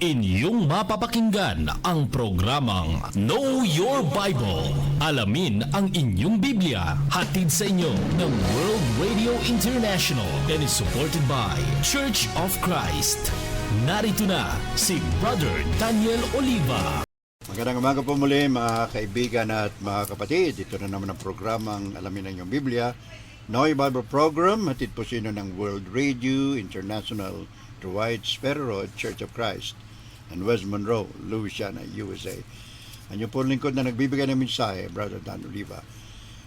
Inyong mapapakinggan ang programang Know Your Bible. Alamin ang inyong Biblia. Hatid sa inyo ng World Radio International and is supported by Church of Christ. Narito na si Brother Daniel Oliva. Magandang umaga po muli mga kaibigan at mga kapatid. Ito na naman ang programang Alamin ang inyong Biblia. Know Your Bible program. Hatid po sino ng World Radio International to White Sparrow Road, Church of Christ and West Monroe, Louisiana, USA. Ang inyong po lingkod na nagbibigay ng mensahe, Brother Dan Oliva.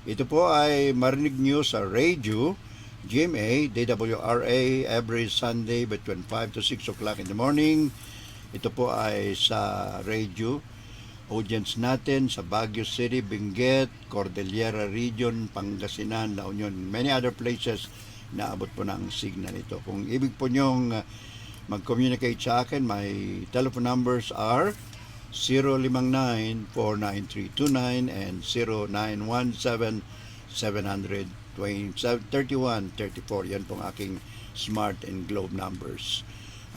Ito po ay marinig nyo sa radio, GMA, DWRA, every Sunday between 5 to 6 o'clock in the morning. Ito po ay sa radio audience natin sa Baguio City, Benguet, Cordillera Region, Pangasinan, La Union, many other places na abot po ng signal ito. Kung ibig po nyong mag-communicate sa akin, my telephone numbers are 059-49329 and 0917-700-3134. Yan pong aking Smart and Globe numbers.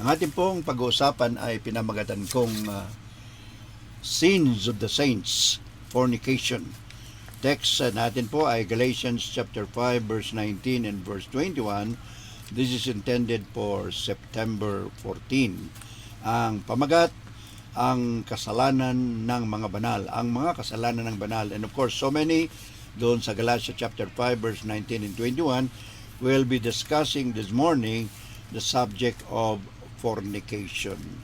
Ang ating pong pag-uusapan ay pinamagatan kong Sins of the Saints, Fornication. Text natin po ay Galatians chapter 5 verse 19 and verse 21. This is intended for September 14. Ang pamagat, ang kasalanan ng mga banal. Ang mga kasalanan ng banal. And of course, so many doon sa Galatians chapter 5 verse 19 and 21 will be discussing this morning the subject of fornication.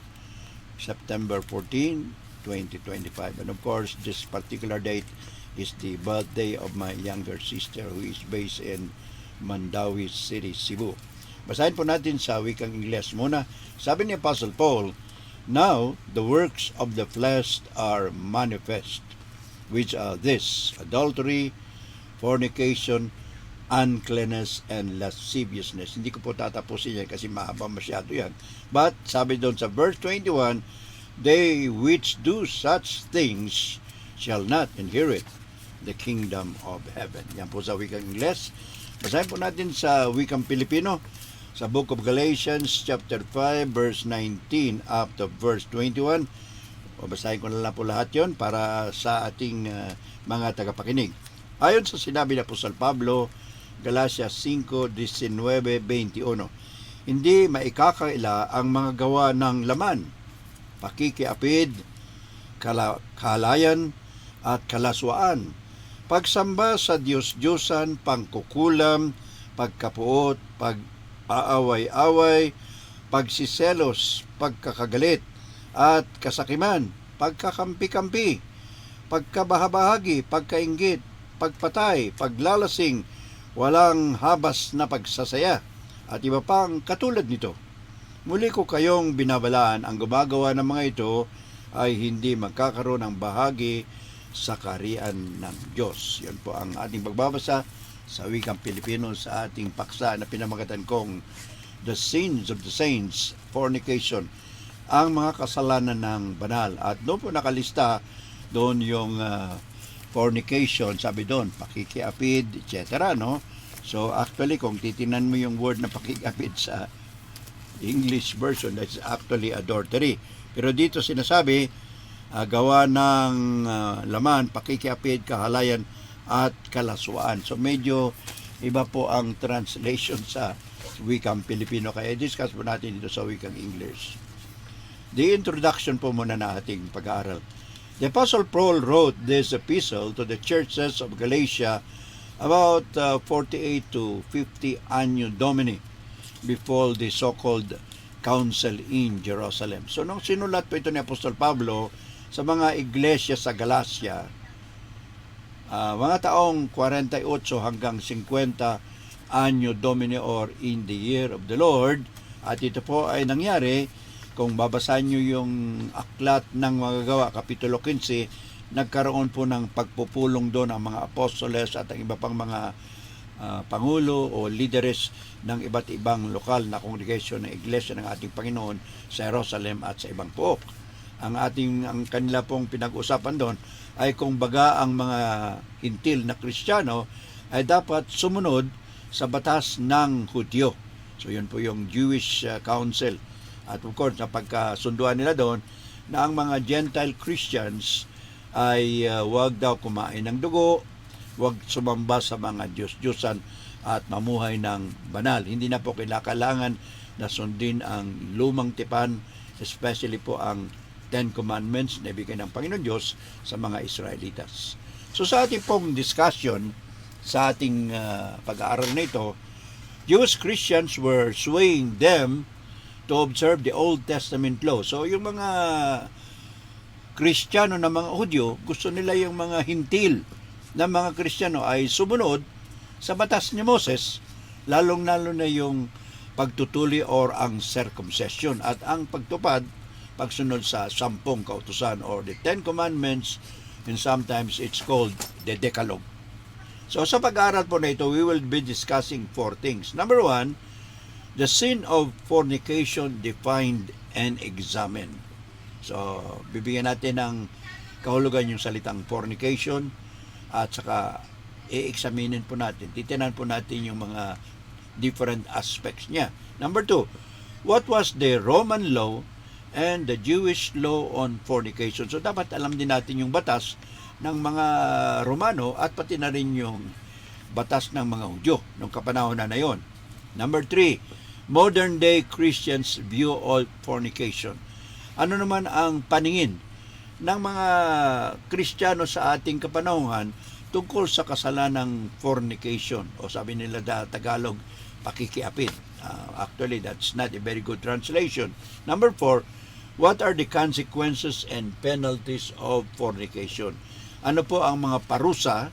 September 14, 2025. And of course, this particular date is the birthday of my younger sister who is based in Mandawi City, Cebu. Basahin po natin sa wikang Ingles muna. Sabi ni Apostle Paul, "Now the works of the flesh are manifest, which are this: adultery, fornication, uncleanness, and lasciviousness." Hindi ko po tatapusin yan kasi mahaba masyado yan. But sabi doon sa verse 21, "They which do such things shall not inherit the kingdom of heaven." Yan po sa wikang Ingles. Basahin po natin sa wikang Pilipino sa Book of Galatians chapter 5 verse 19 up to verse 21. Basahin ko na lang po lahat yon para sa ating mga tagapakinig. Ayon sa sinabi ni Apostol Pablo, Galatians 5:19-21, "Hindi maikakaila ang mga gawa ng laman, pakikiapid, kahalayan at kalaswaan, pagsamba sa Diyos-Diyosan, pangkukulam, pagkapuot, pag-aaway-away, pagsiselos, pagkakagalit, at kasakiman, pagkakampi-kampi, pagkabahabahagi, pagkainggit, pagpatay, paglalasing, walang habas na pagsasaya, at iba pang katulad nito. Muli ko kayong binabalaan, ang gumagawa ng mga ito ay hindi magkakaroon ng bahagi sa kaharian ng Diyos." Yan po ang ating pagbabasa sa wikang Pilipino sa ating paksa na pinamagatan kong The Sins of the Saints, Fornication, ang mga kasalanan ng banal. At doon po nakalista doon yung fornication, sabi doon, pakikiapid, etc. No? So actually, kung titinan mo yung word na pakikiapid sa English version, that's actually adultery. Pero dito sinasabi, gawa ng laman, pakikiapid, kahalayan, at kalaswaan. So medyo iba po ang translation sa wikang Pilipino. Kaya discuss po natin dito sa wikang English. The introduction po muna na ating pag-aaral. The Apostle Paul wrote this epistle to the churches of Galatia about 48 to 50 Anno Domini before the so-called council in Jerusalem. So nung sinulat po ito ni Apostol Pablo sa mga iglesia sa Galacia, mga taong 48 hanggang 50 Anno Domini or in the year of the Lord. At ito po ay nangyari, kung babasahin nyo yung aklat ng mga gawa, Kapitulo 15, nagkaroon po ng pagpupulong doon ang mga apostoles at ang iba pang mga pangulo o leaders ng iba't ibang lokal na congregation ng iglesia ng ating Panginoon sa Jerusalem at sa ibang pook. Ang kanila pong pinag-usapan doon ay kung baga ang mga hintil na Kristiyano ay dapat sumunod sa batas ng Hudyo. So yun po yung Jewish Council. At of course, napagkasunduan nila doon na ang mga Gentile Christians ay wag daw kumain ng dugo, wag sumamba sa mga Diyos-Diyosan at mamuhay ng banal. Hindi na po kailangan na sundin ang lumang tipan, especially po ang Ten Commandments na ibigay ng Panginoon Diyos sa mga Israelitas. So sa ating pong discussion, sa ating pag-aaral na ito, Jewish Christians were swaying them to observe the Old Testament law. So yung mga Kristiyano na mga Hudyo, gusto nila yung mga hintil na mga Kristiyano ay sumunod sa batas ni Moses, lalong-lalo na yung pagtutuli or ang circumcision at ang pagtupad, pagsunod sa 10 kautusan or the 10 Commandments, and sometimes it's called the Decalogue. So sa pag-aaral po na ito, we will be discussing 4 things. Number 1, the sin of fornication defined and examined. So bibigyan natin ng kahulugan yung salitang fornication at saka i-examinin po natin, titinan po natin yung mga different aspects niya. Number 2, what was the Roman law and the Jewish law on fornication? So dapat alam din natin yung batas ng mga Romano at pati na rin yung batas ng mga Hudyo nung kapanahon na yon. Number 3, modern day Christians view all fornication. Ano naman ang paningin ng mga Kristiyano sa ating kapanahunan tungkol sa kasalanang fornication, o sabi nila Tagalog, pakikiapid. Actually, that's not a very good translation. Number 4, what are the consequences and penalties of fornication? Ano po ang mga parusa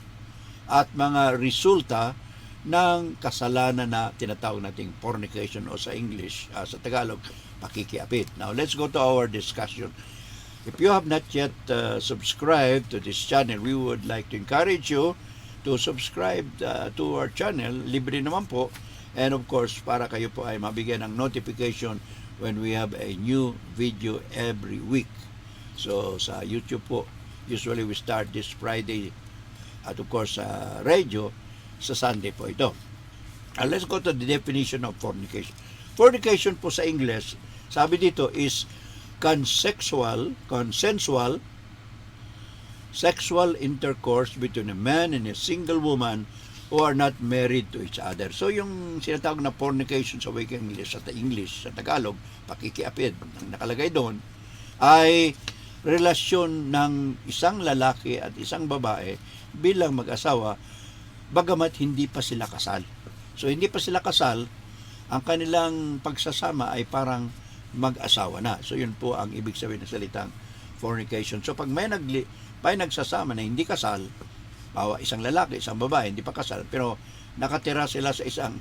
at mga resulta ng kasalanan na tinatawag nating fornication o sa English, sa Tagalog, pakikiapid. Now, let's go to our discussion. If you have not yet subscribed to this channel, we would like to encourage you to subscribe to our channel. Libre naman po. And of course, para kayo po ay mabigyan ng notification when we have a new video every week. So sa YouTube po, usually we start this Friday, at of course sa radio, sa Sunday po ito. Let's go to the definition of fornication. Fornication po sa English, sabi dito is consensual sexual intercourse between a man and a single woman who are not married to each other. So yung sinatawag na fornication sa wikang English, sa Tagalog, pakikiapid, ang nakalagay doon, ay relasyon ng isang lalaki at isang babae bilang mag-asawa, bagamat hindi pa sila kasal. So hindi pa sila kasal, ang kanilang pagsasama ay parang mag-asawa na. So yun po ang ibig sabihin ng salitang fornication. So pag may nagsasama na hindi kasal, isang lalaki, isang babae, hindi pa kasal, pero nakatira sila sa isang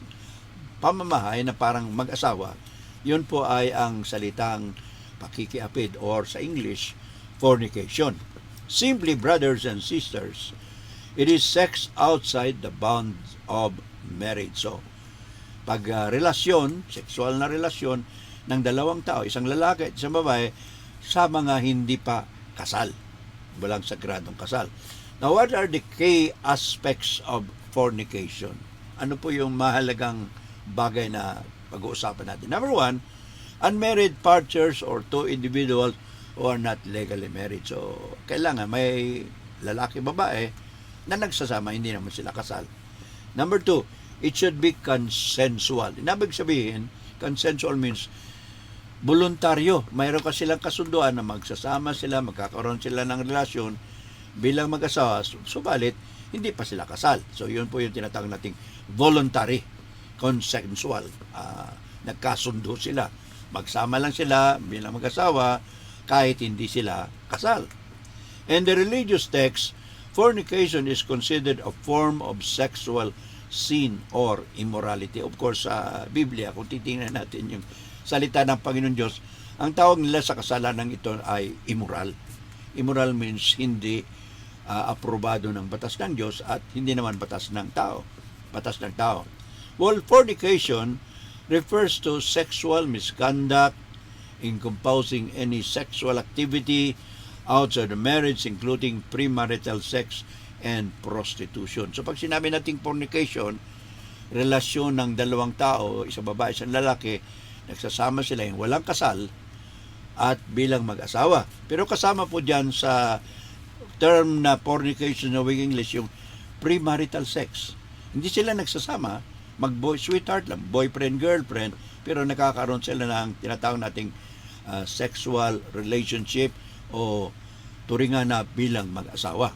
pamamahay na parang mag-asawa, yun po ay ang salitang pakikiapid or sa English, fornication. Simply, brothers and sisters, it is sex outside the bounds of marriage. So, pag relasyon, sexual na relasyon ng dalawang tao, isang lalaki at isang babae, sa mga hindi pa kasal, walang sagradong kasal. Now, what are the key aspects of fornication? Ano po yung mahalagang bagay na pag-uusapan natin? Number 1, unmarried partners or two individuals who are not legally married. So, kailangan may lalaki-babae na nagsasama, hindi naman sila kasal. Number 2, it should be consensual. Ibig sabihin, consensual means voluntaryo. Mayroon ka silang kasunduan na magsasama sila, magkakaroon sila ng relasyon bilang mag-asawa, subalit hindi pa sila kasal. So yun po yung tinatawag nating voluntary, consensual. Nagkasundo sila. Magsama lang sila bilang mag-asawa kahit hindi sila kasal. In the religious text, fornication is considered a form of sexual sin or immorality. Of course, sa Biblia, kung titingnan natin yung salita ng Panginoon Diyos, ang tawag nila sa kasalanan ito ay immoral. Immoral means hindi aprobado ng batas ng Diyos at hindi naman batas ng tao. Well, fornication refers to sexual misconduct encompassing any sexual activity outside the marriage, including premarital sex and prostitution. So pag sinabi nating fornication, relasyon ng dalawang tao, isang babae, isang lalaki, nagsasama sila yung walang kasal at bilang mag-asawa. Pero kasama po dyan sa term na fornication na wing English, yung premarital sex. Hindi sila nagsasama, mag-boy sweetheart lang, boyfriend, girlfriend, pero nakakaroon sila ng tinatawag nating sexual relationship o turingan na bilang mag-asawa.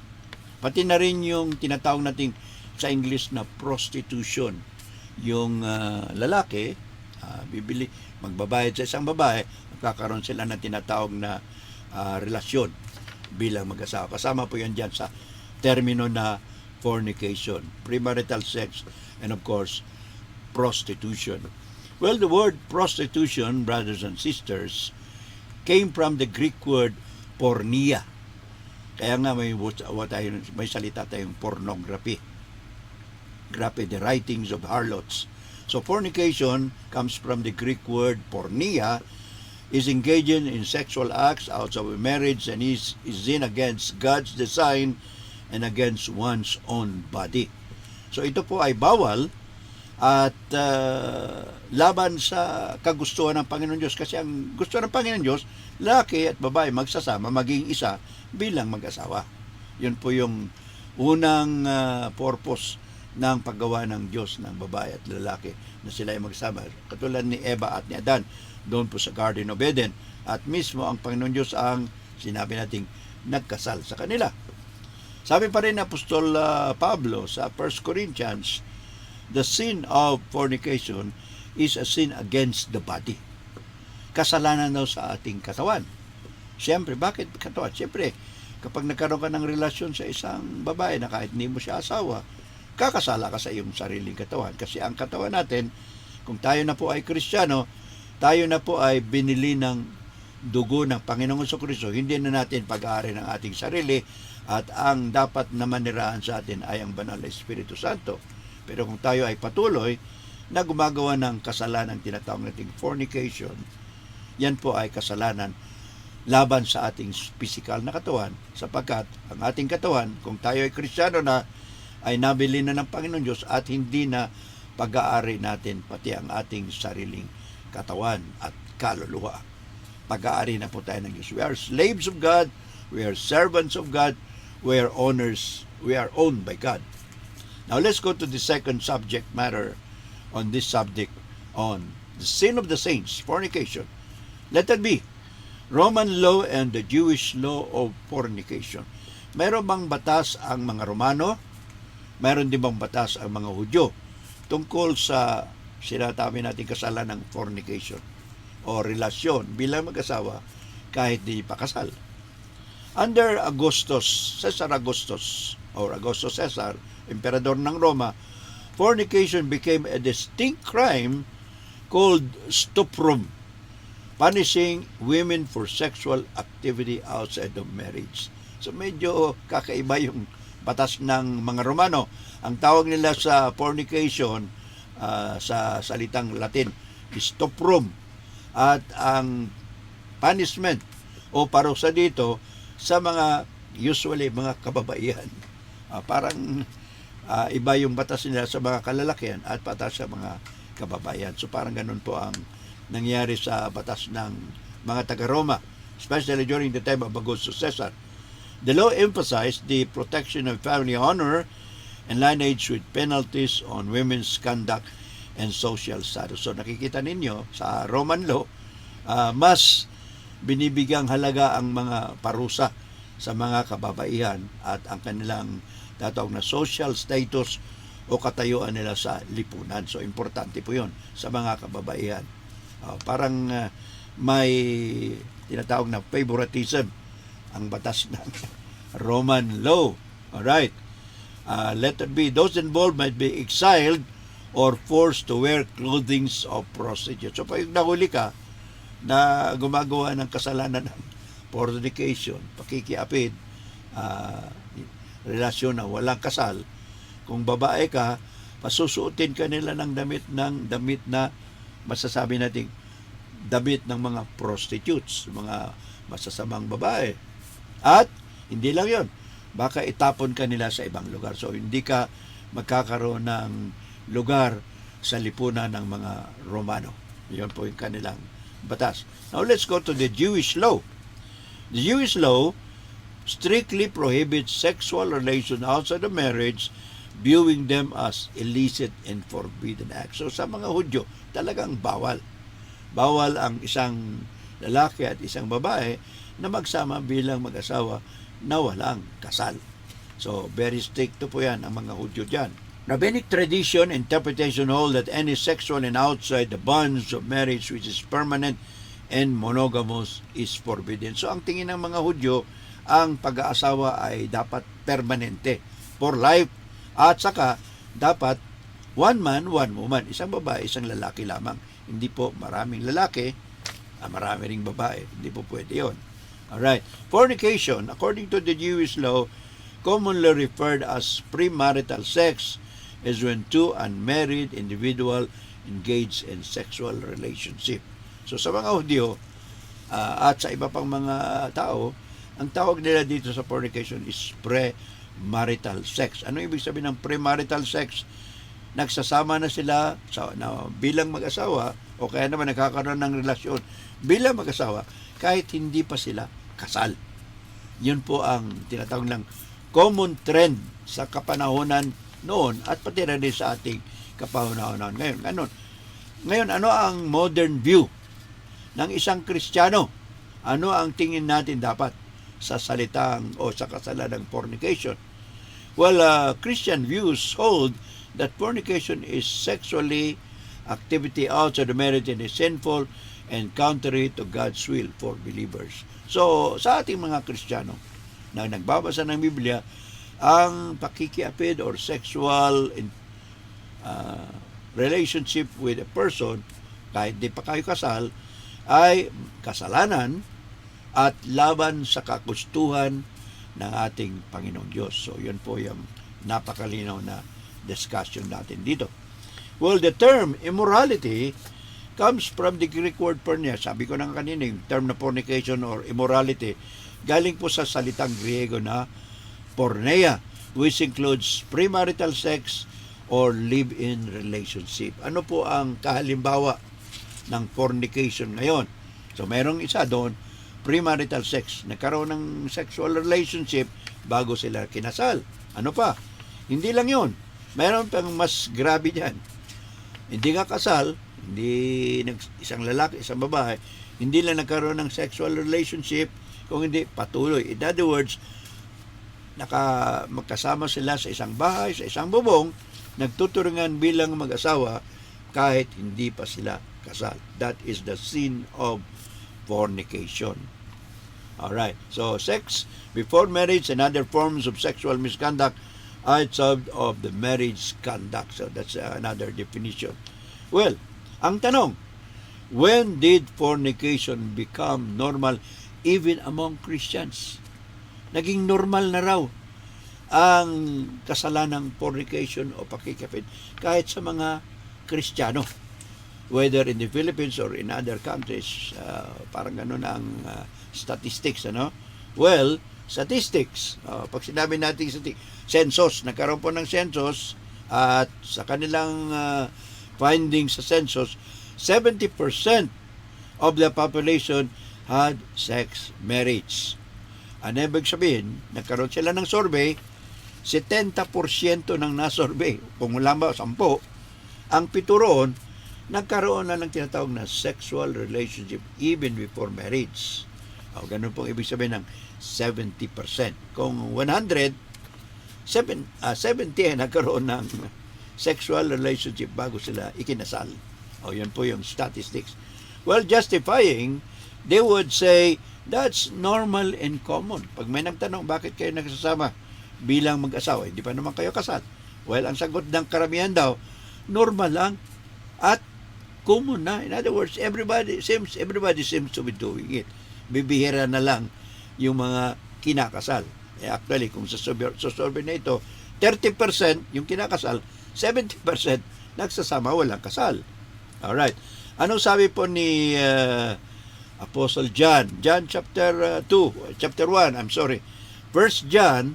Pati na rin yung tinatawag nating sa English na prostitution. Yung lalaki, magbabayad sa isang babae, magkakaroon sila ng tinatawag na relasyon bilang mag-asawa. Kasama po yan dyan sa termino na fornication, premarital sex, and of course, prostitution. Well, the word prostitution, brothers and sisters, came from the Greek word porneia. Kaya nga may salita tayong pornography. Grabe, the writings of harlots. So fornication comes from the Greek word porneia, is engaging in sexual acts outside of marriage and is sin against God's design and against one's own body. So ito po ay bawal at laban sa kagustuhan ng Panginoon Diyos, kasi ang gusto ng Panginoon Diyos, lalaki at babae magsasama, maging isa bilang mag-asawa. Yun po yung unang purpose ng paggawa ng Diyos ng babae at lalaki, na sila ay magsama. Katulad ni Eva at ni Adan doon po sa Garden of Eden. At mismo ang Panginoon Diyos ang sinabi nating nagkasal sa kanila. Sabi pa rin ni Apostol Pablo sa 1 Corinthians, the sin of fornication is a sin against the body. Kasalanan daw sa ating katawan. Siyempre, bakit katawan? Siyempre, kapag nagkaroon ka ng relasyon sa isang babae na kahit hindi mo siya asawa, kakasala ka sa iyong sariling katawan. Kasi ang katawan natin, kung tayo na po ay Kristiyano, tayo na po ay binili ng dugo ng Panginoong Jesucristo. Hindi na natin pag-aari ng ating sarili, at ang dapat na manirahan sa atin ay ang banal na Espiritu Santo. Pero kung tayo ay patuloy na gumagawa ng kasalanan tinatawag nating fornication, yan po ay kasalanan laban sa ating physical na katawan, sapagkat ang ating katawan, kung tayo ay Kristiyano na, ay nabili na ng Panginoon Diyos at hindi na pag-aari natin pati ang ating sariling katawan at kaluluwa. Pag-aari na po tayo ng Diyos. We are slaves of God, we are servants of God, we are owners, we are owned by God. Now let's go to the second subject matter on this subject, on the sin of the saints, fornication. Let that be Roman law and the Jewish law of fornication. Meron bang batas ang mga Romano? Meron din bang batas ang mga Hudyo tungkol sa sinatabi natin kasalanan ng fornication o relasyon bilang mag-asawa kahit di pa kasal? Under Caesar Augustus, or Augustus Caesar, emperador ng Roma, fornication became a distinct crime called stuprum, punishing women for sexual activity outside of marriage. So medyo kakaiba yung batas ng mga Romano. Ang tawag nila sa fornication sa salitang Latin is stuprum, at ang punishment o parusa dito sa mga usually mga kababaihan. Parang iba yung batas nila sa mga kalalakihan at batas sa mga kababaihan. So parang ganun po ang nangyari sa batas ng mga taga-Roma, especially during the time of Augustus Caesar. The law emphasized the protection of family honor and lineage with penalties on women's conduct and social status. So nakikita ninyo sa Roman law, mas binibigyang halaga ang mga parusa sa mga kababaihan at ang kanilang tatawag na social status o katayuan nila sa lipunan. So importante po yun sa mga kababaihan. Parang may tinatawag na favoritism ang batas ng Roman law. Alright. Let it be, those involved might be exiled or forced to wear clothing of prostitutes. So pag nahuli ka na gumagawa ng kasalanan ng fornication, pakikiapid, relasyon na walang kasal, kung babae ka, pasusuotin ka nila ng damit na masasabi natin damit ng mga prostitutes, mga masasamang babae. At hindi lang yon, baka itapon ka nila sa ibang lugar. So hindi ka magkakaroon ng lugar sa lipunan ng mga Romano. Yun po yung kanilang batas. Now let's go to the Jewish law. The Jewish law strictly prohibits sexual relations outside of marriage, viewing them as illicit and forbidden acts. So sa mga Hudyo, talagang bawal. Bawal ang isang lalaki at isang babae na magsama bilang mag-asawa na walang kasal. So very strict po yan ang mga Hudyo dyan. Rabbinic tradition interpretation hold that any sexual and outside the bonds of marriage which is permanent and monogamous is forbidden. So ang tingin ng mga Hudyo, ang pag-aasawa ay dapat permanente, for life, at saka dapat one man, one woman, isang babae, isang lalaki lamang. Hindi po maraming lalaki, marami ring babae. Hindi po pwede yun. Alright. Fornication, according to the Jewish law, commonly referred as premarital sex, is when two unmarried individual engage in sexual relationship. So sa mga Hudyo at sa iba pang mga tao, ang tawag nila dito sa fornication is premarital sex. Ano ibig sabihin ng premarital sex? Nagsasama na sila bilang mag-asawa o kaya naman nagkakaroon ng relasyon bilang mag-asawa kahit hindi pa sila kasal. Yun po ang tinatawag ng common trend sa kapanahonan noon at pati rin sa ating kapanahonan ngayon. Ngayon, ano ang modern view ng isang Kristiyano? Ano ang tingin natin dapat sa salitang o sa kasalanang fornication? Well, Christian views hold that fornication is sexually activity outside the marriage and is sinful and contrary to God's will for believers. So, sa ating mga Kristiyano na nagbabasa ng Biblia, ang pakikiapid or sexual relationship with a person, kahit di pa kayo kasal, ay kasalanan at laban sa kagustuhan ng ating Panginoong Diyos. So, yun po yung napakalinaw na discussion natin dito. Well, the term immorality comes from the Greek word porneia. Sabi ko na kanina, yung term na fornication or immorality, galing po sa salitang Griego na porneia, which includes premarital sex or live-in relationship. Ano po ang kahalimbawa ng fornication ngayon? So, merong isa doon, premarital sex. Nagkaroon ng sexual relationship bago sila kinasal. Ano pa? Hindi lang yun. Meron pang mas grabe dyan. Hindi nga kasal, isang lalaki, isang babae, hindi lang nagkaroon ng sexual relationship, kung hindi patuloy. In other words, magkasama sila sa isang bahay, sa isang bubong, nagtuturingan bilang mag-asawa kahit hindi pa sila kasal. That is the sin of fornication. Alright, so sex before marriage and other forms of sexual misconduct are outside of the marriage conduct. So that's another definition. Well, ang tanong, when did fornication become normal even among Christians? Naging normal na raw ang kasalanang fornication o pakikipid kahit sa mga Kristiyano, whether in the Philippines or in other countries. Parang gano'n ang statistics, ano? Well, statistics, pag sinabi natin census, nagkaroon po ng census at sa kanilang findings sa census, 70% of the population had sex marriage. Ano ibig sabihin? Nagkaroon sila ng survey, 70% ng nasurvey, kung wala ba 10, ang 7 roon, nagkaroon na ng tinatawag na sexual relationship even before marriage. Ganun pong ibig sabihin ng 70%. Kung 100, 70 nagkaroon ng sexual relationship bago sila ikinasal. Yan po yung statistics. Well, justifying, they would say, that's normal and common. Pag may nagtanong, bakit kayo nagsasama bilang mag-asawa? Hindi pa naman kayo kasal. Well, ang sagot ng karamihan daw, normal lang at common na. In other words, everybody seems to be doing it. Bibihira na lang yung mga kinakasal. Actually, kung sa survey na ito, 30% yung kinakasal, 70% nagsasama walang kasal. Alright. Anong sabi po ni Apostle John? John chapter 1, First John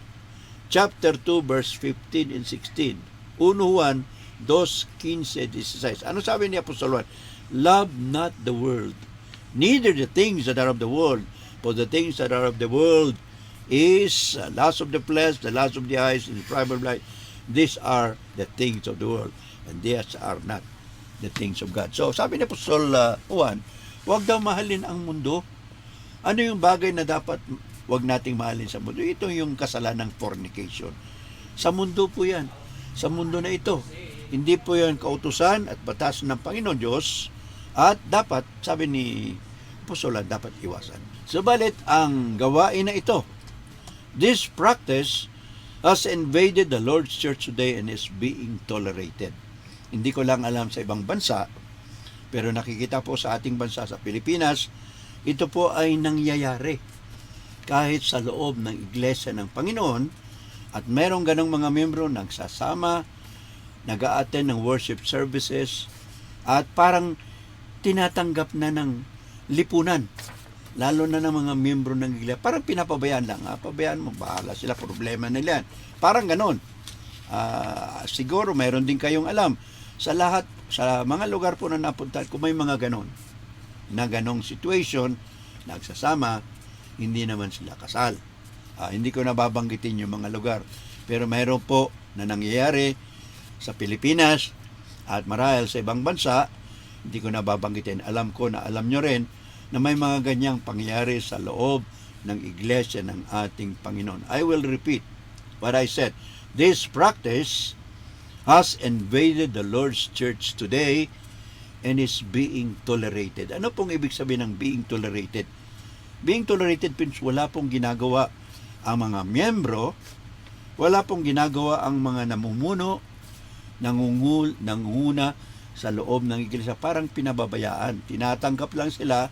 chapter 2 verse 15 and 16. 1 Juan 2:15-16. Ano sabi ni Apostle Juan? love not the world, neither the things that are of the world. For the things that are of the world is lust of the flesh, the lust of the eyes, and the pride of life. These are the things of the world, and these are not the things of God. So, sabi ni Apostol Juan, huwag daw mahalin ang mundo. Ano yung bagay na dapat huwag nating mahalin sa mundo? Ito yung kasalanan ng fornication. Sa mundo po yan. Sa mundo na ito. Hindi po yan kautusan at batas ng Panginoon Diyos, at dapat, sabi ni Apostol, dapat iwasan. Subalit, ang gawain na ito, this practice has invaded the Lord's Church today and is being tolerated. Hindi ko lang alam sa ibang bansa, pero nakikita po sa ating bansa, sa Pilipinas, ito po ay nangyayari. Kahit sa loob ng Iglesia ng Panginoon, at merong ganong mga membro nagsasama, nag-a-attend ng worship services, at parang tinatanggap na ng lipunan. Lalo na ng mga membro ng iglesia, parang pinapabayaan lang. Pabayaan mo, bahala sila, problema nila yan. Parang ganon. Siguro mayroon din kayong alam, sa lahat, sa mga lugar po na napunta, kung may mga ganon, na ganong situation, nagsasama, hindi naman sila kasal. Hindi ko nababanggitin yung mga lugar. Pero mayroon po na nangyayari sa Pilipinas at marahil sa ibang bansa, hindi ko nababanggitin. Alam ko na alam nyo rin na may mga ganyang pangyayari sa loob ng iglesia ng ating Panginoon. I will repeat what I said. This practice has invaded the Lord's church today and is being tolerated. Ano pong ibig sabihin ng being tolerated? Being tolerated means wala pong ginagawa ang mga miyembro, wala pong ginagawa ang mga namumuno, nangunguna sa loob ng iglesia. Parang pinababayaan. Tinatanggap lang sila,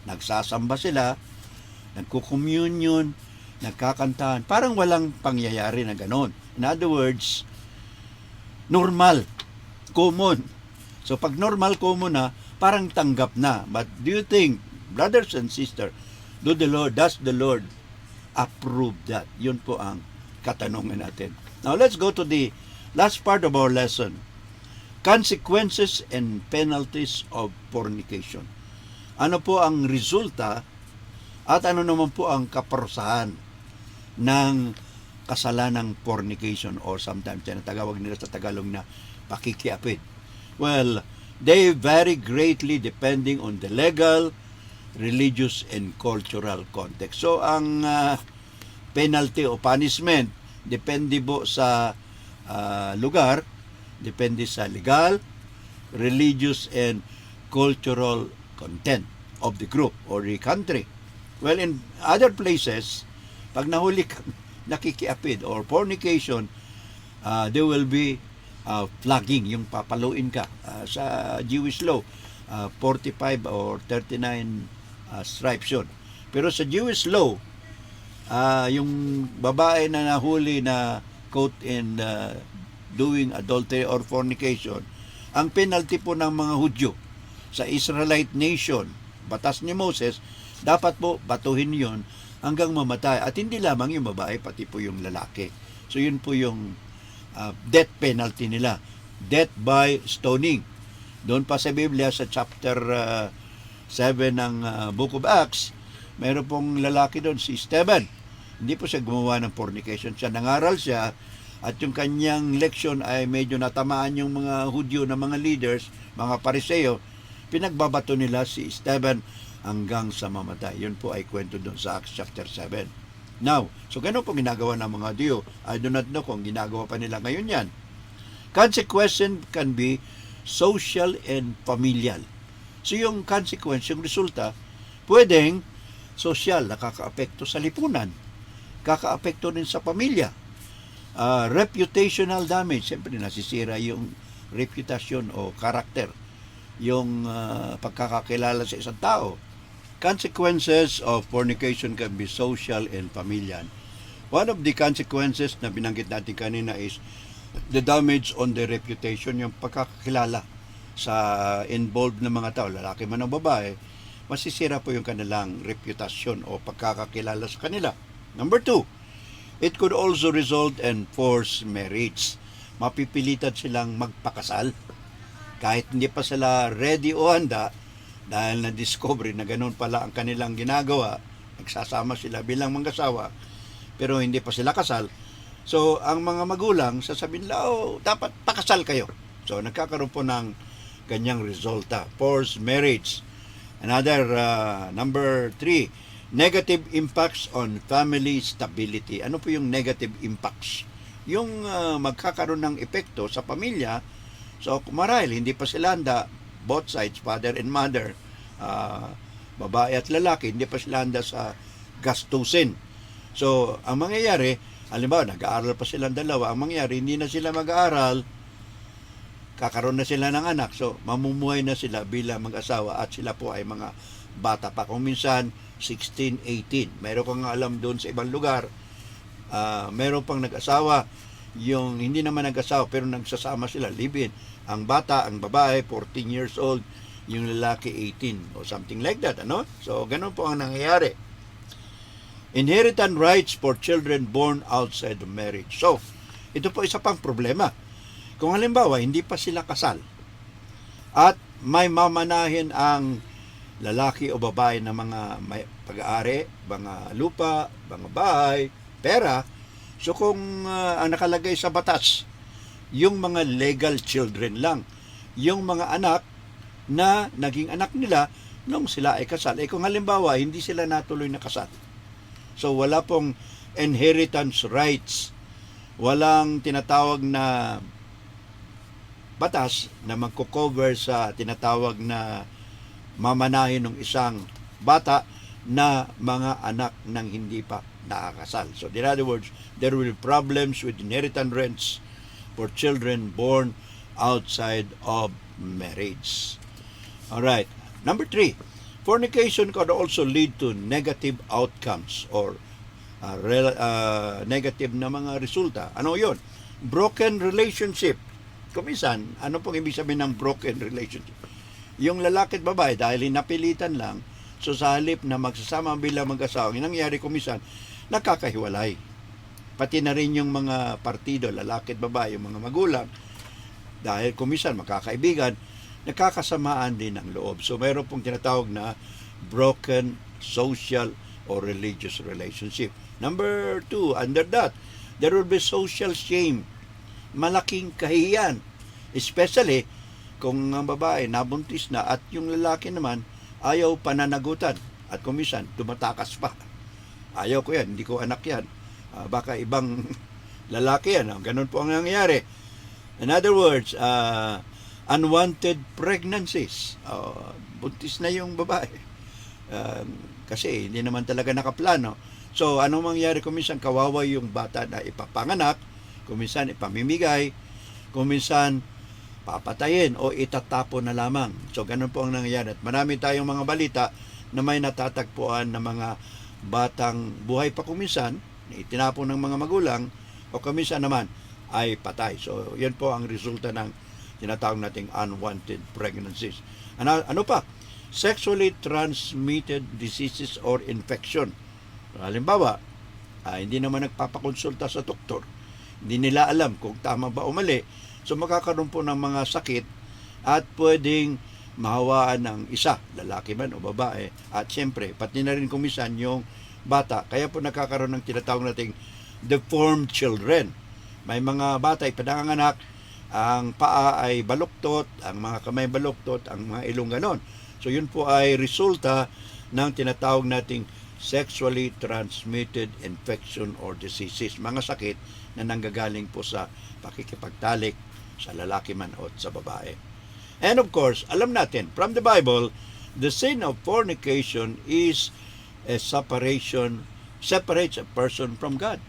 nagsasamba sila, nagko-communion, nagkakantahan. Parang walang pangyayari na ganon. In other words, normal, common. So pag normal, common na, parang tanggap na. But do you think, brothers and sisters, does the Lord approve that? Yun po ang katanungan natin. Now let's go to the last part of our lesson. Consequences and penalties of fornication. Ano po ang resulta at ano naman po ang kaparusahan ng kasalanang fornication, or sometimes tinatawag nila sa Tagalog na pakikiapid. Well, they vary greatly depending on the legal, religious, and cultural context. So, ang penalty o punishment depende po sa lugar, depende sa legal, religious, and cultural content of the group or the country. Well, in other places, pag nahuli ka nakikiapid or fornication, there will be flogging, yung papaluin ka. Sa Jewish law, 45 or 39 stripes yun. Pero sa Jewish law, yung babae na nahuli na caught in doing adultery or fornication, ang penalty po ng mga Hudyo sa Israelite nation, batas ni Moses, dapat po batuhin yon hanggang mamatay. At hindi lamang yung babae, pati po yung lalaki. So yun po yung death penalty nila. Death by stoning. Doon pa sa Biblia, sa chapter 7 ng Book of Acts, mayroon pong lalaki doon, si Stephen. Hindi po siya gumawa ng fornication. Siya nangaral siya, at yung kanyang leksyon ay medyo natamaan yung mga Hudyo na mga leaders, mga Pariseo. Pinagbabato nila si Stephen hanggang sa mamatay. Yun po ay kwento doon sa Acts chapter 7. Now, so gano'n po ginagawa ng mga Hudyo. I do not know kung ginagawa pa nila ngayon yan. Consequence can be social and familial. So yung consequence, yung resulta, pwedeng social, nakaka-apekto sa lipunan, kaka-apekto din sa pamilya. Reputational damage, siyempre nasisira yung reputasyon o karakter, yung pagkakakilala sa isang tao. Consequences of fornication can be social and familial. One of the consequences na binanggit natin kanina is the damage on the reputation, yung pagkakakilala sa involved na mga tao, lalaki man o babae, masisira po yung kanilang reputasyon o pagkakakilala sa kanila. Number 2, it could also result in forced marriage. Mapipilitan silang magpakasal. kahit hindi pa sila ready o handa, dahil na-discover na ganun pala ang kanilang ginagawa, nagsasama sila bilang mag-asawa, pero hindi pa sila kasal. So, ang mga magulang, sasabihin nila, dapat pakasal kayo. So, nagkakaroon po ng ganyang resulta. Forced marriage. Another, number 3, negative impacts on family stability. Ano po yung negative impacts? Yung magkakaroon ng epekto sa pamilya. So, marahil, hindi pa sila handa, both sides, father and mother, babae at lalaki, hindi pa sila handa sa gastusin. So, ang mangyayari, halimbawa, nag-aaral pa silang dalawa, ang mangyayari, hindi na sila mag-aaral, kakaroon na sila ng anak. So, mamumuhay na sila bilang mag-asawa at sila po ay mga bata pa. Kung minsan, 16, 18. Meron kang alam doon sa ibang lugar, meron pang nag-asawa, yung hindi naman nag-asawa pero nagsasama sila, live-in. Ang bata, ang babae, 14 years old, yung lalaki 18 o something like that, ano? So, ganun po ang nangyayari. Inheritance rights for children born outside of marriage. So, ito po isa pang problema. Kung halimbawa, hindi pa sila kasal at may mamanahin ang lalaki o babae na mga may pag-aari, mga lupa, mga bahay, pera, so kung ang nakalagay sa batas, yung mga legal children lang, yung mga anak na naging anak nila nung sila ay kasal. Kung halimbawa, hindi sila natuloy na kasal, so wala pong inheritance rights, walang tinatawag na batas na magko-cover sa tinatawag na mamanahin ng isang bata na mga anak ng hindi pa nakakasal. So, in other words, there will be problems with inheritance rights for children born outside of marriage. Alright. Number 3, fornication could also lead to negative outcomes or negative na mga resulta. Ano yon? Broken relationship. Kumisan, ano pong ibig sabihin ng broken relationship? Yung lalaki at babae, dahil napilitan lang, so sa halip na magsasama bilang mag-asawa, yung nangyari kumisan, nakakahiwalay. Pati na rin yung mga partido, lalaki at babae, yung mga magulang, dahil kumisan magkakaibigan, nakakasamaan din ang loob. So mayroon pong tinatawag na broken social or religious relationship. Number 2, under that, there will be social shame. Malaking kahiyan. Especially kung ang babae nabuntis na at yung lalaki naman ayaw pananagutan at kumisan tumatakas pa. Ayaw ko yan, hindi ko anak yan. Baka ibang lalaki yan. Ganun po ang nangyayari. In other words, unwanted pregnancies. Buntis na yung babae. Kasi hindi naman talaga nakaplano. So, anong mangyayari? Kuminsan kawawa yung bata na ipapanganak, kuminsan ipamimigay, kuminsan papatayin o itatapon na lamang. So, ganun po ang nangyayari. At marami tayong mga balita na may natatagpuan na mga batang buhay pa kuminsan, itinapon ng mga magulang, o kuminsan naman ay patay. So, yan po ang resulta ng tinatawag nating unwanted pregnancies. Ano pa? Sexually transmitted diseases or infection. Halimbawa, hindi naman nagpapakonsulta sa doktor. Hindi nila alam kung tama ba o mali. So makakaroon po ng mga sakit at pwedeng mahawaan ng isa, lalaki man o babae. At siyempre, pati na rin kumisan yung bata. Kaya po nakakaroon ng tinatawag nating deformed children. May mga bata ay pinanganak, ang paa ay baluktot, ang mga kamay baluktot, ang mga ilong ganon. So yun po ay resulta ng tinatawag nating sexually transmitted infection or diseases. Mga sakit na nanggagaling po sa pakikipagtalik sa lalaki man o sa babae. And of course, alam natin, from the Bible, the sin of fornication is a separates a person from God.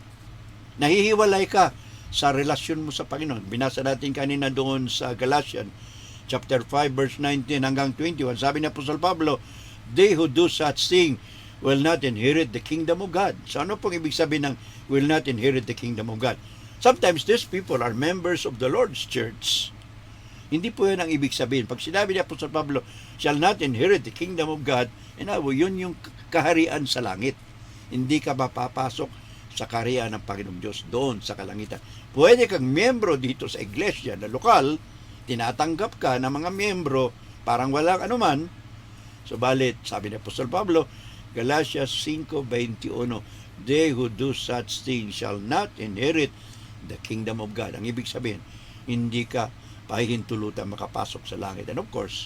Nahihiwalay ka sa relasyon mo sa Panginoon. Binasa natin kanina doon sa Galatians chapter 5 verse 19 hanggang 21. Sabi ni Apostol Pablo, they who do such thing will not inherit the kingdom of God. So ano pong ibig sabihin ng will not inherit the kingdom of God? Sometimes these people are members of the Lord's church. Hindi po yan ang ibig sabihin. Pag sinabi ni Apostol Pablo, shall not inherit the kingdom of God, yun yung kaharian sa langit. Hindi ka mapapasok sa kaharian ng Panginoong Diyos doon sa kalangitan. Pwede kang miyembro dito sa iglesia na lokal, tinatanggap ka ng mga miyembro, parang walang anuman. Subalit, sabi ni Apostol Pablo, Galatians 5:21, they who do such things shall not inherit the kingdom of God. Ang ibig sabihin, hindi ka pahihintulutan makapasok sa langit. And of course,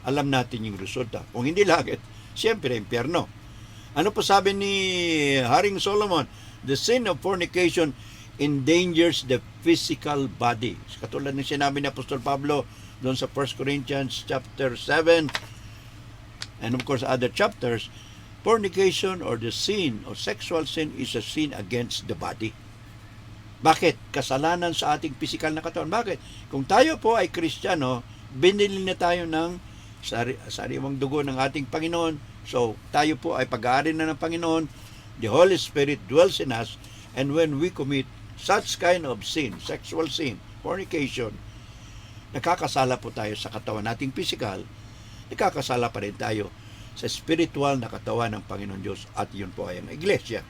alam natin yung resulta. Kung hindi langit, siyempre, impyerno. Ano po sabi ni Haring Solomon? The sin of fornication endangers the physical body. Katulad ng sinabi ni Apostol Pablo doon sa 1 Corinthians chapter 7 and of course other chapters, fornication or the sin or sexual sin is a sin against the body. Bakit? Kasalanan sa ating physical na katawan. Bakit? Kung tayo po ay Kristiyano, binili na tayo ng sariwang dugo ng ating Panginoon. So, tayo po ay pag-aari na ng Panginoon. The Holy Spirit dwells in us. And when we commit such kind of sin, sexual sin, fornication, nakakasala po tayo sa katawan nating physical, nakakasala pa rin tayo sa spiritual na katawan ng Panginoon Diyos. At yun po ay ang Iglesia.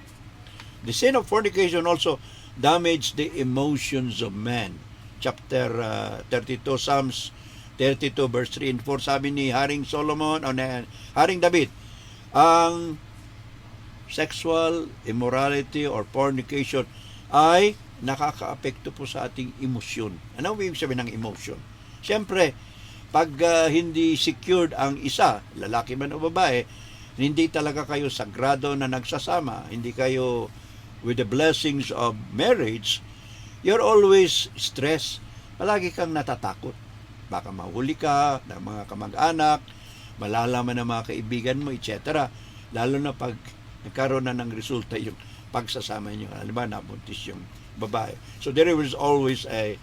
The sin of fornication also damage the emotions of man. Chapter 32, Psalms 32 verse 3 and 4, sabi ni Haring Solomon o Haring David, ang sexual immorality or fornication ay nakakaapekto po sa ating emosyon. Ano ang ibig sabihin ng emotion? Siyempre, pag hindi secured ang isa, lalaki man o babae, hindi talaga kayo sagrado na nagsasama, hindi kayo with the blessings of marriage, you're always stressed. Palagi kang natatakot. Baka mahuli ka ng mga kamag-anak, malalaman ng mga kaibigan mo, etc. Lalo na pag nagkaroon na ng resulta yung pagsasama niyo. Halimbawa, nabuntis yung babae. So there is always a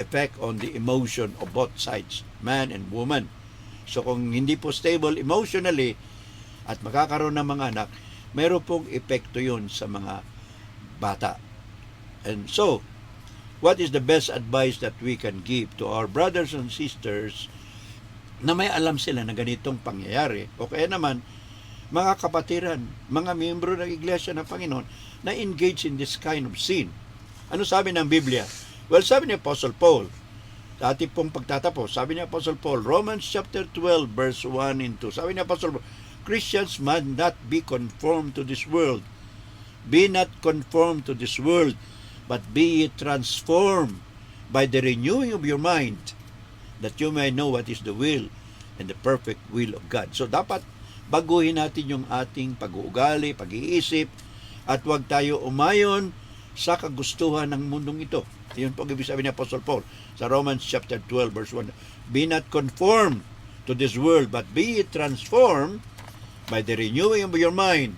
effect on the emotion of both sides, man and woman. So kung hindi po stable emotionally at makakaroon ng mga anak, meron pong epekto yun sa mga bata. And so, what is the best advice that we can give to our brothers and sisters na may alam sila na ganitong pangyayari? O kaya naman, mga kapatiran, mga miyembro ng Iglesia ng Panginoon na engage in this kind of sin. Ano sabi ng Biblia? Well, sabi ni Apostle Paul, sa ating pong pagtatapos, sabi ni Apostle Paul, Romans chapter 12, verse 1 and 2, sabi ni Apostle Paul, Christians must not be conformed to this world. Be not conformed to this world, but be transformed by the renewing of your mind, that you may know what is the will and the perfect will of God. So dapat baguhin natin yung ating pag-uugali, pag-iisip, at huwag tayo umayon sa kagustuhan ng mundong ito. Yun po ang ibig sabihin ni Apostle Paul sa Romans chapter 12 verse 1. Be not conformed to this world, but be transformed by the renewing of your mind,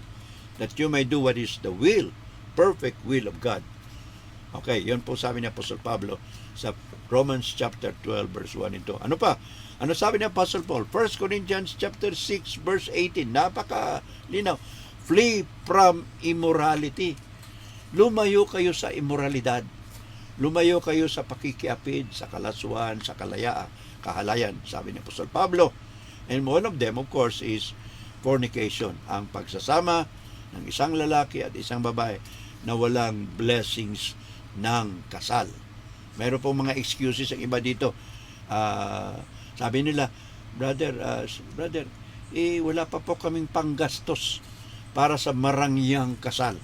that you may do what is the will, perfect will of God. Okay, yun po sabi ni Apostle Pablo sa Romans chapter 12 verse 1 and 2. Ano pa? Ano sabi ni Apostle Paul? 1 Corinthians chapter 6 verse 18. Napaka-linaw. Flee from immorality. Lumayo kayo sa immoralidad. Lumayo kayo sa pakikiapid, sa kalaswan, sa kahalayan, sabi ni Apostle Pablo. And one of them, of course, is fornication. Ang pagsasama ng isang lalaki at isang babae na walang blessings ng kasal. Meron pong mga excuses ang iba dito. Sabi nila, brother, wala pa po kaming panggastos para sa marangyang kasal.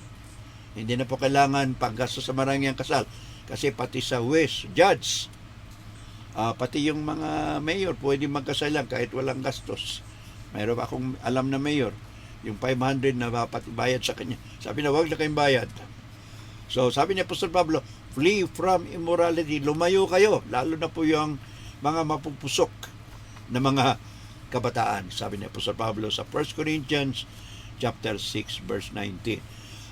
Hindi na po kailangan panggastos sa marangyang kasal. Kasi pati sa judge, pati yung mga mayor, pwede magkasal lang kahit walang gastos. Mayroon akong alam na mayor, yung 500 na dapat bayad sa kanya. Sabi na, wag na kayong bayad. So, sabi ni Apostol Pablo, flee from immorality. Lumayo kayo, lalo na po yung mga mapupusok na mga kabataan. Sabi ni Apostol Pablo sa 1 Corinthians chapter 6, verse 19.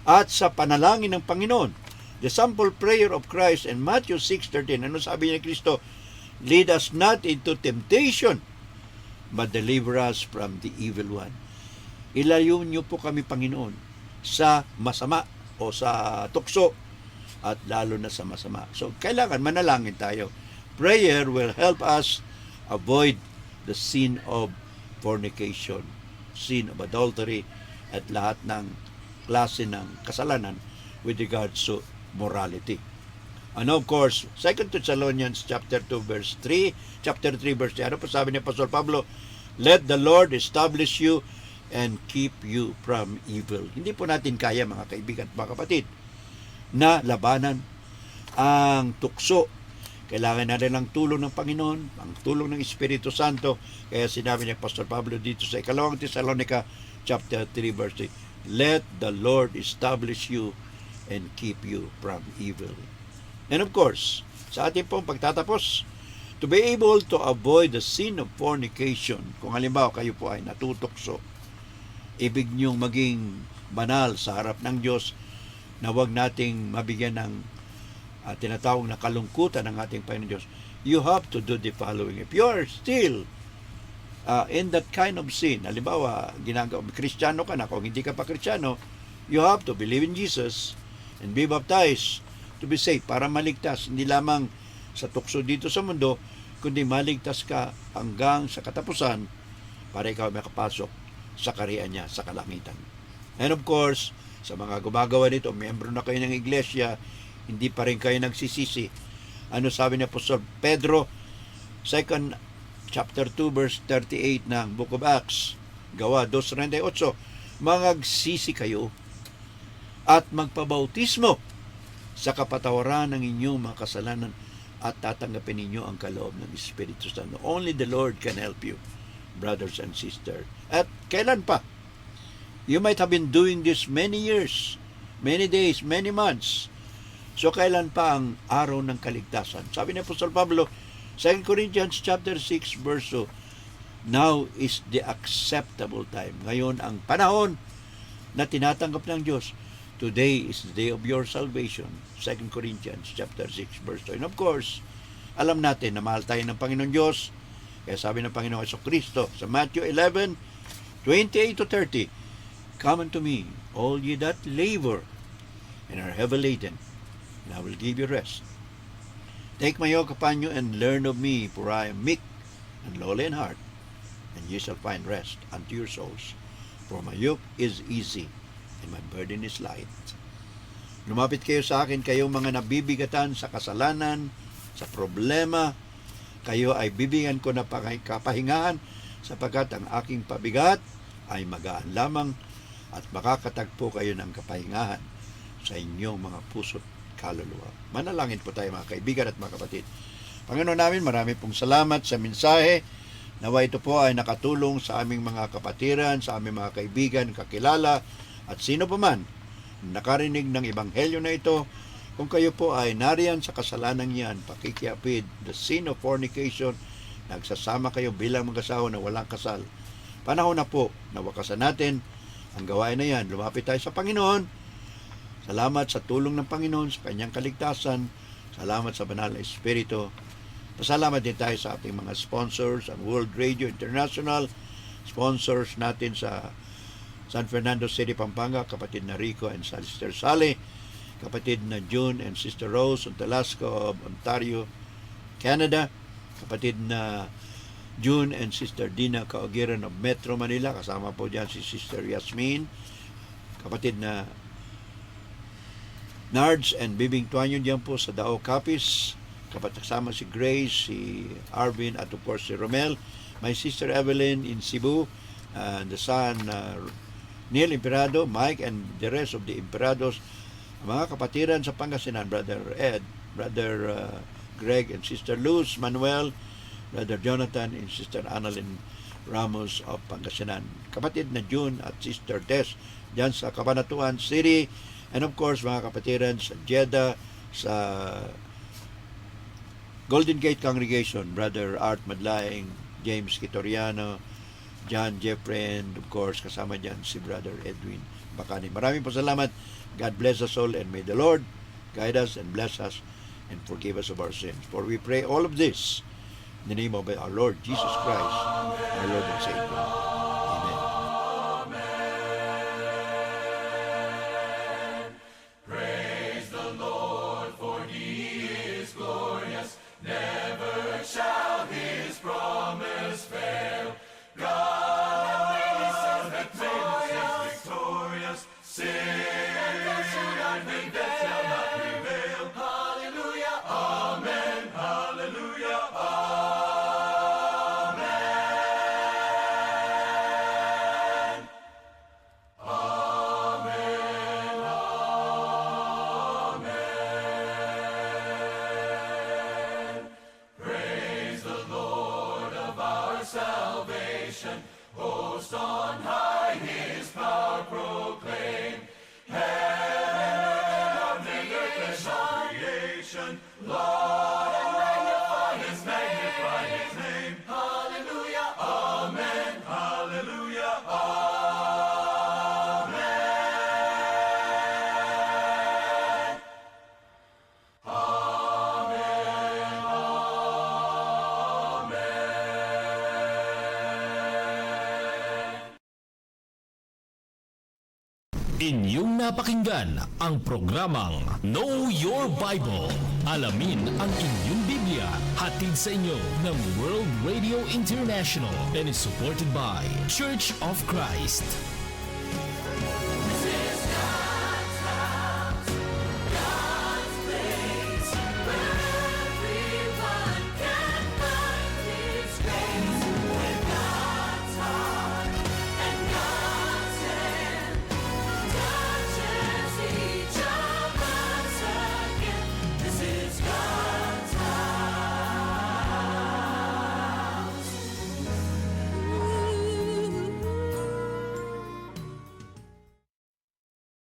At sa panalangin ng Panginoon, the sample prayer of Christ in Matthew 6:13, ano sabi ni Kristo? Lead us not into temptation, but deliver us from the evil one. Ilayo niyo po kami, Panginoon, sa masama o sa tukso at lalo na sa masama. So, kailangan manalangin tayo. Prayer will help us avoid the sin of fornication, sin of adultery, at lahat ng klase ng kasalanan with regards to morality. And of course, 2 Thessalonians chapter 2 verse 3, chapter 3 verse 3, ano po sabi ni Apostol Pablo? Let the Lord establish you and keep you from evil. Hindi po natin kaya, mga kaibigan at mga kapatid, na labanan ang tukso. Kailangan natin ng tulong ng Panginoon, ang tulong ng Espiritu Santo. Kaya sinabi ni Apostol Pablo dito sa 2 Thessalonica chapter 3 verse 3, let the Lord establish you and keep you from evil. And of course, sa ating pong pagtatapos, to be able to avoid the sin of fornication, kung halimbawa kayo po ay natutokso, ibig niyong maging banal sa harap ng Diyos, na huwag nating mabigyan ng tinatawag na kalungkutan ng ating Panginoon Diyos, you have to do the following. If you are still in that kind of sin, halimbawa, Kristiyano ka na, kung hindi ka pa Kristiyano, you have to believe in Jesus and be baptized to be saved, para maligtas, hindi lamang sa tukso dito sa mundo, kundi maligtas ka hanggang sa katapusan para ikaw makapasok sa kaharian niya sa kalangitan. And of course, sa mga gumagawa nito, miyembro na kayo ng iglesia, hindi pa rin kayo nagsisisi. Ano sabi ni Apostol Pedro, 2 chapter 2 verse 38 ng Book of Acts, Gawa 2:38, magsisi kayo at magpabautismo sa kapatawaran ng inyong mga kasalanan at tatanggapin ninyo ang kaloob ng Espiritu Santo. Only the Lord can help you, brothers and sisters. At kailan pa? You might have been doing this many years, many days, many months. So kailan pa ang araw ng kaligtasan? Sabi ni Apostol Pablo, 2 Corinthians chapter 6 verse 2, now is the acceptable time. Ngayon ang panahon na tinatanggap ng Diyos. Today is the day of your salvation. 2 Corinthians chapter 6 verse 2. And of course, alam natin na mahal tayo ng Panginoon Diyos. Kaya sabi ng Panginoong Jesucristo sa Matthew 11:28-30, come unto me, all ye that labor and are heavy laden, and I will give you rest. Take my yoke upon you and learn of me, for I am meek and lowly in heart, and ye shall find rest unto your souls. For my yoke is easy and my burden is light. Lumapit kayo sa akin, kayong mga nabibigatan sa kasalanan, sa problema. Kayo ay bibigyan ko na kapahingahan, sapagkat ang aking pabigat ay magaan lamang, at makakatagpo kayo ng kapahingahan sa inyong mga puso't kaluluwa. Manalangin po tayo, mga kaibigan at mga kapatid. Panginoon namin, marami pong salamat sa mensahe. Nawa ito po ay nakatulong sa aming mga kapatiran, sa aming mga kaibigan, kakilala, at sino pa man nakarinig ng ebanghelyo na ito. Kung kayo po ay nariyan sa kasalanan yan, pakikiapid, the sin of fornication, nagsasama kayo bilang mag-asawa na walang kasal, panahon na po na wakasan natin ang gawain na yan. Lumapit tayo sa Panginoon. Salamat sa tulong ng Panginoon, sa kanyang kaligtasan. Salamat sa banal na Espiritu. Pasalamat din tayo sa ating mga sponsors, ang World Radio International, sponsors natin sa San Fernando City, Pampanga, kapatid na Rico and Sister Sally, kapatid na June and Sister Rose ng Talasco of Ontario, Canada, kapatid na June and Sister Dina Kaugiran of Metro Manila, kasama po dyan si Sister Yasmin, kapatid na Nards and Bibing Tuanyo dyan po sa Dao Capiz, kapatid kasama si Grace, si Arvin, at of course si Romel, my Sister Evelyn in Cebu, and the son Neil Imperado, Mike, and the rest of the Imperados, mga kapatiran sa Pangasinan, Brother Ed, Brother Greg and Sister Luz Manuel, Brother Jonathan and Sister Annalyn Ramos of Pangasinan, kapatid na June at Sister Tess dyan sa Cabanatuan City, and of course mga kapatiran sa Jeddah, sa Golden Gate Congregation, Brother Art Madlaing, James Kitoriano, John Jeffrey, and of course kasama dyan si Brother Edwin Bacani. Maraming po salamat. God bless us all, and may the Lord guide us and bless us and forgive us of our sins. For we pray all of this in the name of our Lord Jesus Christ, our Lord and Savior. Amen. Praise the Lord, for He is glorious. Never shall His promise fail. God is victorious. Sin and death shall not prevail. Hallelujah. Inyong napakinggan ang programang Know Your Bible. Alamin ang inyong Biblia. Hatid sa inyo ng World Radio International and is supported by Church of Christ.